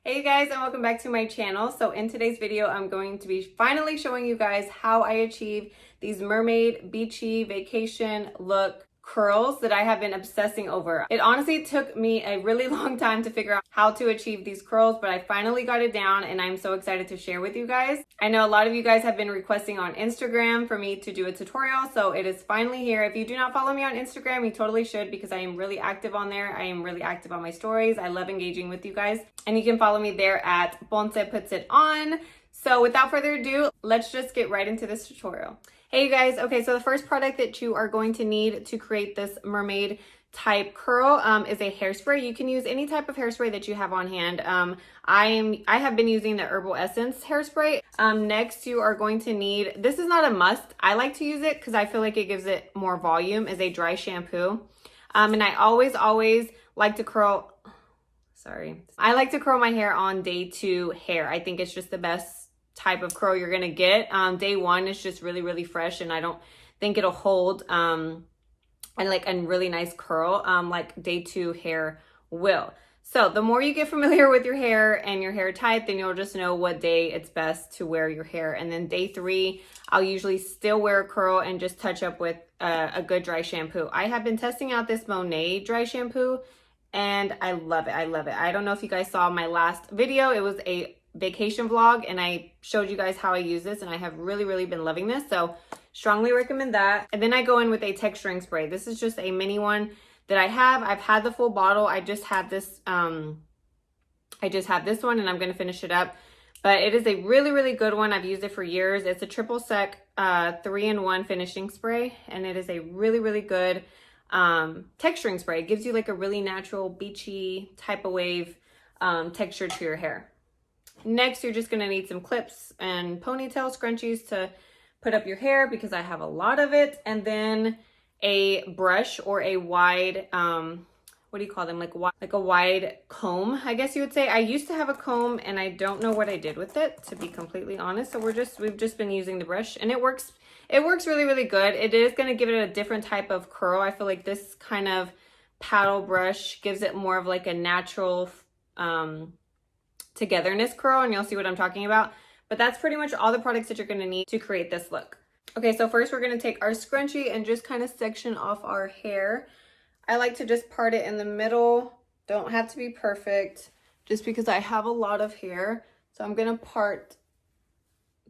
Hey you guys, and welcome back to my channel. So in today's video, I'm going to be finally showing you guys how I achieve these mermaid beachy vacation look curls that I have been obsessing over. It honestly took me a really long time to figure out how to achieve these curls, but I finally got it down and I'm so excited to share with you guys. I know a lot of you guys have been requesting on Instagram for me to do a tutorial, so it is finally here. If you do not follow me on Instagram, you totally should, because I am really active on there. I am really active on my stories. I love engaging with you guys, and you can follow me there at Ponce Puts It On. So without further ado, let's just get right into this tutorial. Hey you guys, okay, so the first product that you are going to need to create this mermaid type curl is a hairspray. You can use any type of hairspray that you have on hand. I have been using the Herbal Essence hairspray. Next, you are going to need, this is not a must. I like to use it because I feel like it gives it more volume, is a dry shampoo. And I always like to curl, I like to curl my hair on day 2 hair. I think it's just the best type of curl you're gonna get. Day 1 is just really fresh, and I don't think it'll hold a really nice curl like day 2 hair will. So the more you get familiar with your hair and your hair type, then you'll just know what day it's best to wear your hair. And then day 3, I'll usually still wear a curl and just touch up with a good dry shampoo. I have been testing out this Monet dry shampoo and I love it. I don't know if you guys saw my last video. It was a vacation vlog and I showed you guys how I use this, and I have really been loving this, so strongly recommend that. And then I go in with a texturing spray. This is just a mini one that I have. I've had the full bottle. I just have this one, and I'm going to finish it up, but it is a really good one. I've used it for years. It's a triple sec 3-in-1 finishing spray, and it is a really good texturing spray. It gives you like a really natural beachy type of wave texture to your hair. Next, you're just going to need some clips and ponytail scrunchies to put up your hair, because I have a lot of it. And then a brush or a wide, what do you call them? Like a wide comb, I guess you would say. I used to have a comb and I don't know what I did with it, to be completely honest. So we've just been using the brush, and it works really good. It is going to give it a different type of curl. I feel like this kind of paddle brush gives it more of like a natural, togetherness curl, and you'll see what I'm talking about. But that's pretty much all the products that you're going to need to create this look. Okay, so first we're going to take our scrunchie and just kind of section off our hair. I like to just part it in the middle. Don't have to be perfect, just because I have a lot of hair. So I'm going to part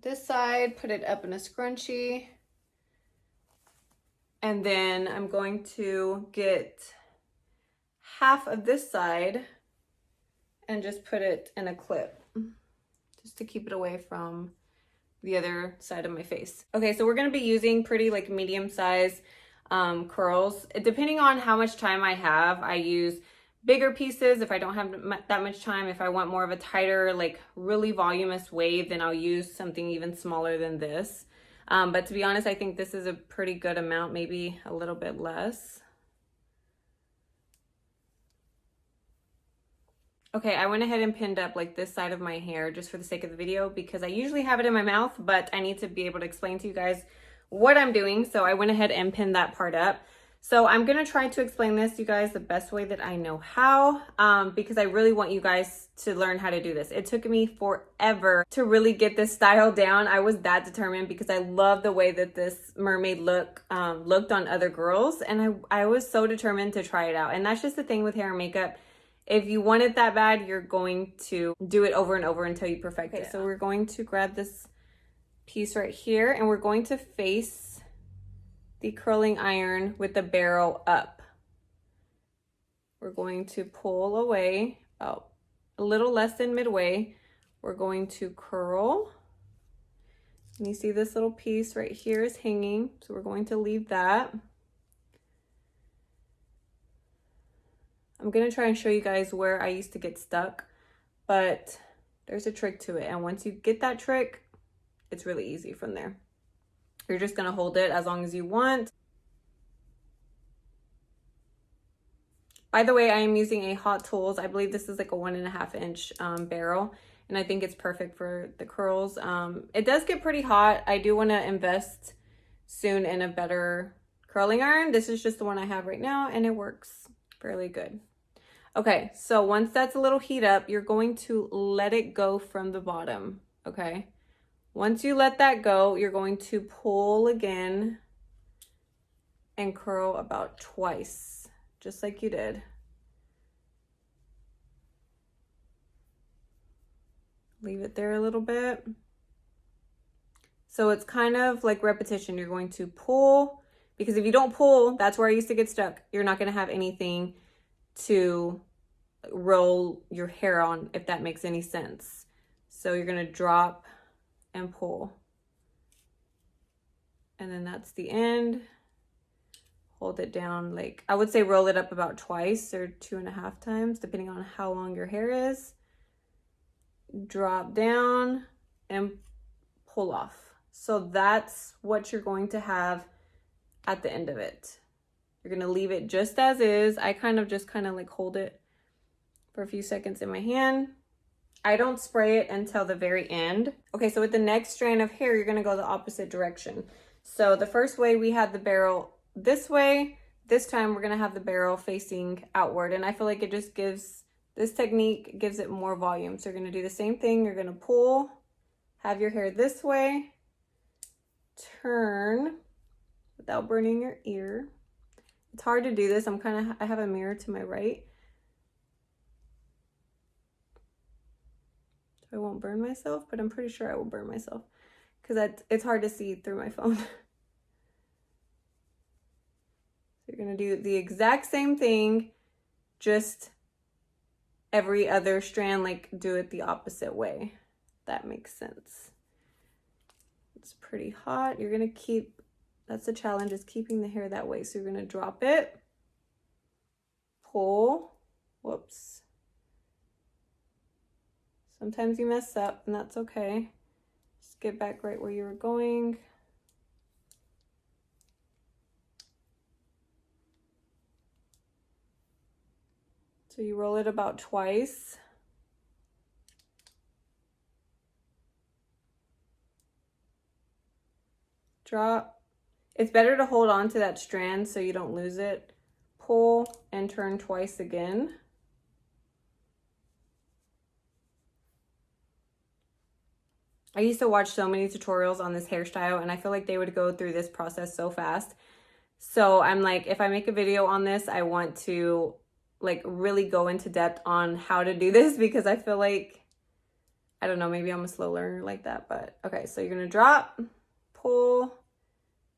this side, put it up in a scrunchie, and then I'm going to get half of this side and just put it in a clip, just to keep it away from the other side of my face. Okay, so we're gonna be using pretty like medium size curls. Depending on how much time I have, I use bigger pieces. If I don't have that much time, if I want more of a tighter, like really voluminous wave, then I'll use something even smaller than this. But to be honest, I think this is a pretty good amount, maybe a little bit less. Okay, I went ahead and pinned up like this side of my hair just for the sake of the video, because I usually have it in my mouth, but I need to be able to explain to you guys what I'm doing. So I went ahead and pinned that part up. So I'm going to try to explain this to you guys the best way that I know how, because I really want you guys to learn how to do this. It took me forever to really get this style down. I was that determined because I love the way that this mermaid look looked on other girls, and I was so determined to try it out. And that's just the thing with hair and makeup. If you want it that bad, you're going to do it over and over until you perfect it. So we're going to grab this piece right here, and we're going to face the curling iron with the barrel up. We're going to pull away about a little less than midway. We're going to curl. And you see this little piece right here is hanging, so we're going to leave that. I'm going to try and show you guys where I used to get stuck, but there's a trick to it. And once you get that trick, it's really easy from there. You're just going to hold it as long as you want. By the way, I am using a Hot Tools. I believe this is like a 1.5 inch barrel, and I think it's perfect for the curls. It does get pretty hot. I do want to invest soon in a better curling iron. This is just the one I have right now, and it works fairly good. Okay, so once that's a little heat up, you're going to let it go from the bottom, okay? Once you let that go, you're going to pull again and curl about twice, just like you did. Leave it there a little bit. So it's kind of like repetition. You're going to pull, because if you don't pull, that's where I used to get stuck. You're not going to have anything to roll your hair on, if that makes any sense. So you're going to drop and pull. And then that's the end. Hold it down, like I would say roll it up about twice or 2.5 times, depending on how long your hair is. Drop down and pull off. So that's what you're going to have at the end of it. You're going to leave it just as is. I kind of like hold it for a few seconds in my hand. I don't spray it until the very end. Okay, so with the next strand of hair, you're going to go the opposite direction. So the first way we had the barrel this way, this time we're going to have the barrel facing outward, and I feel like it just gives, this technique gives it more volume. So you're going to do the same thing. You're going to pull, have your hair this way, turn without burning your ear. It's hard to do this. I have a mirror to my right, so I won't burn myself, but I'm pretty sure I will burn myself because it's hard to see through my phone. You're going to do the exact same thing, just every other strand, like do it the opposite way. That makes sense. It's pretty hot. You're going to keep, that's the challenge, is keeping the hair that way. So you're going to drop it, pull, whoops. Sometimes you mess up and that's okay. Just get back right where you were going. So you roll it about twice. Drop. It's better to hold on to that strand so you don't lose it. Pull and turn twice again. I used to watch so many tutorials on this hairstyle, and I feel like they would go through this process so fast. So I'm like, if I make a video on this, I want to like really go into depth on how to do this, because I feel like, I don't know, maybe I'm a slow learner like that, but okay. So you're gonna drop, pull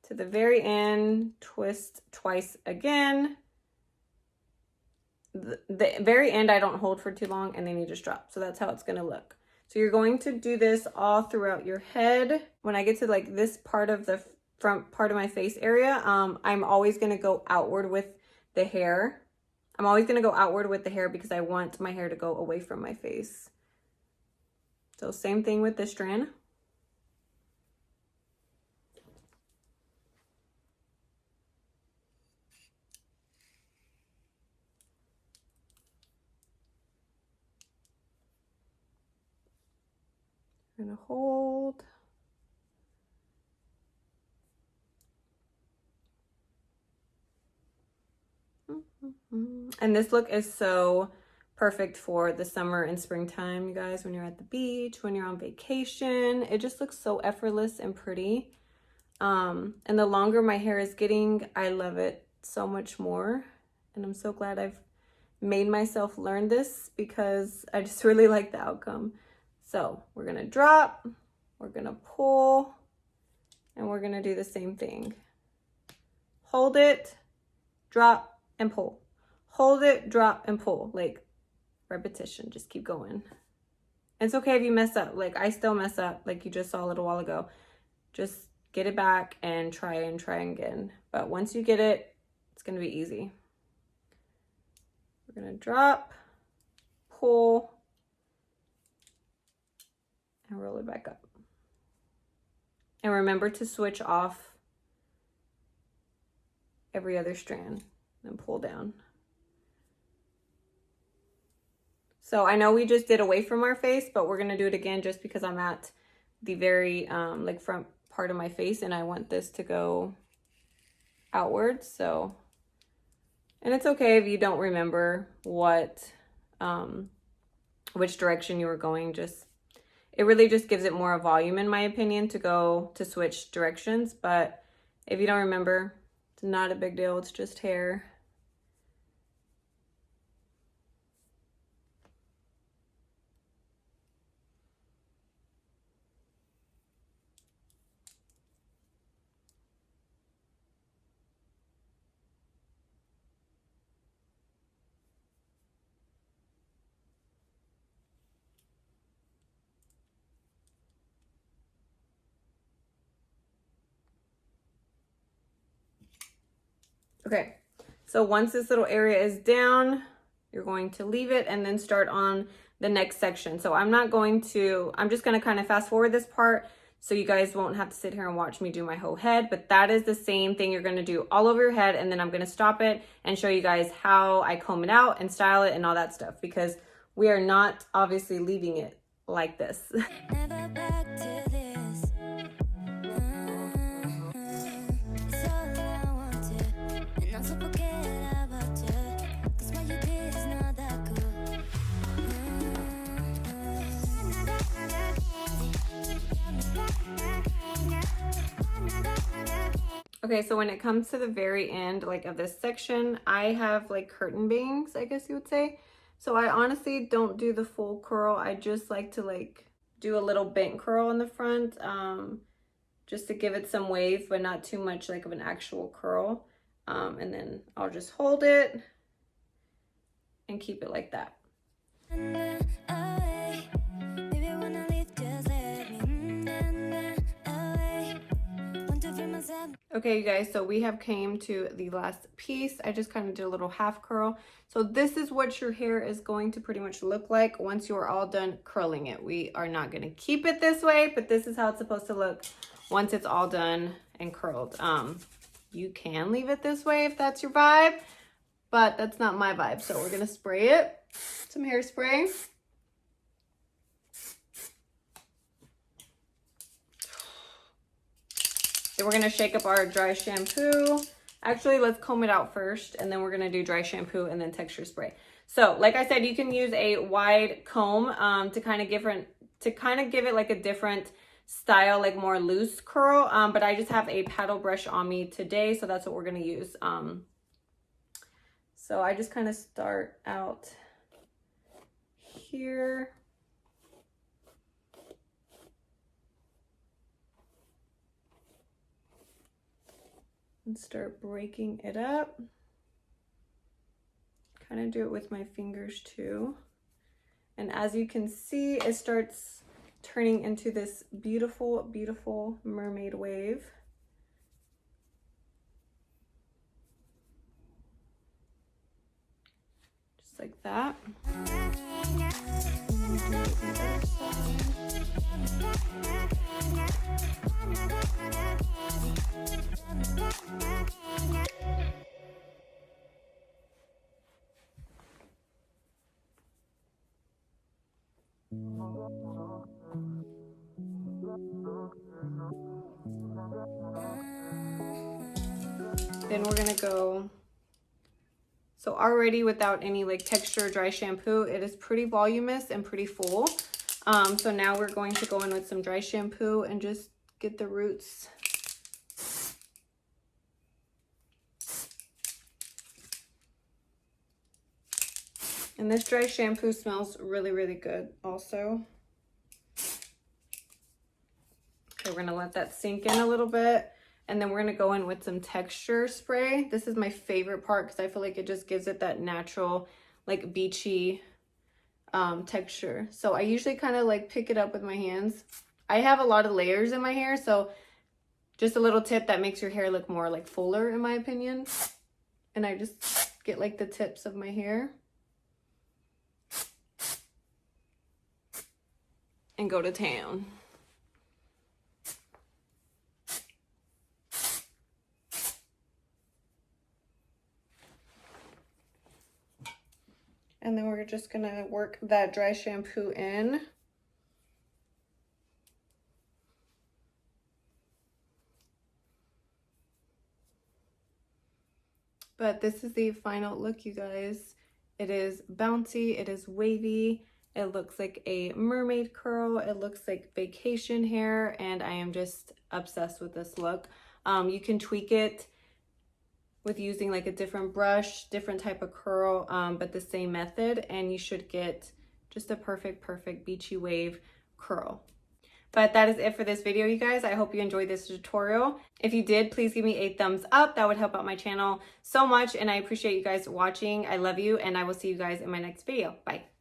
to the very end, twist twice again. The very end I don't hold for too long, and then you just drop. So that's how it's gonna look. So you're going to do this all throughout your head. When I get to like this part of the front part of my face area, I'm always gonna go outward with the hair. I'm always gonna go outward with the hair because I want my hair to go away from my face. So same thing with this strand. I'm gonna hold. And this look is so perfect for the summer and springtime, you guys, when you're at the beach, when you're on vacation. It just looks so effortless and pretty. And the longer my hair is getting, I love it so much more. And I'm so glad I've made myself learn this, because I just really like the outcome. So we're gonna drop, we're gonna pull, and we're gonna do the same thing. Hold it, drop, and pull. Hold it, drop, and pull. Like repetition, just keep going. It's okay if you mess up. Like I still mess up, like you just saw a little while ago. Just get it back and try again. But once you get it, it's gonna be easy. We're gonna drop, pull, and roll it back up. And remember to switch off every other strand and pull down. So I know we just did away from our face, but we're gonna do it again just because I'm at the very like front part of my face and I want this to go outwards. So And it's okay if you don't remember which direction you were going. It really just gives it more volume, in my opinion, to switch directions. But if you don't remember, it's not a big deal. It's just hair. Okay, so once this little area is down, you're going to leave it and then start on the next section. So I'm just gonna kind of fast forward this part so you guys won't have to sit here and watch me do my whole head, but that is the same thing you're gonna do all over your head, and then I'm gonna stop it and show you guys how I comb it out and style it and all that stuff, because we are not obviously leaving it like this. Okay, so when it comes to the very end, like of this section, I have like curtain bangs, I guess you would say. So I honestly don't do the full curl. I just like to like do a little bent curl in the front, just to give it some wave, but not too much like of an actual curl. And then I'll just hold it and keep it like that. Okay, you guys, so we have came to the last piece. I just kind of did a little half curl. So this is what your hair is going to pretty much look like once you are all done curling it. We are not going to keep it this way, but this is how it's supposed to look once it's all done and curled. You can leave it this way if that's your vibe, but that's not my vibe. So we're going to spray it, some hairspray. Then we're gonna shake up our dry shampoo. Actually, let's comb it out first, and then we're gonna do dry shampoo and then texture spray. So, like I said, you can use a wide comb to kind of give it like a different style, like more loose curl. But I just have a paddle brush on me today, so that's what we're gonna use. So I just kind of start out here. And start breaking it up. Kind of do it with my fingers too. And as you can see, it starts turning into this beautiful, beautiful mermaid wave. Just like that. Then we're gonna go, so already without any like texture dry shampoo, it is pretty voluminous and pretty full. So now we're going to go in with some dry shampoo and just get the roots. And this dry shampoo smells really, really good also. Okay, we're gonna let that sink in a little bit. And then we're gonna go in with some texture spray. This is my favorite part because I feel like it just gives it that natural, like beachy texture. So I usually kind of like pick it up with my hands. I have a lot of layers in my hair, so just a little tip that makes your hair look more like fuller in my opinion. And I just get like the tips of my hair and go to town. And then we're just gonna work that dry shampoo in. But this is the final look, you guys. It is bouncy, it is wavy, it looks like a mermaid curl, it looks like vacation hair, and I am just obsessed with this look. You can tweak it with using like a different brush, different type of curl, but the same method, and you should get just a perfect beachy wave curl. But that is it for this video, you guys. I hope you enjoyed this tutorial. If you did, please give me a thumbs up. That would help out my channel so much, and I appreciate you guys watching. I love you, and I will see you guys in my next video. Bye.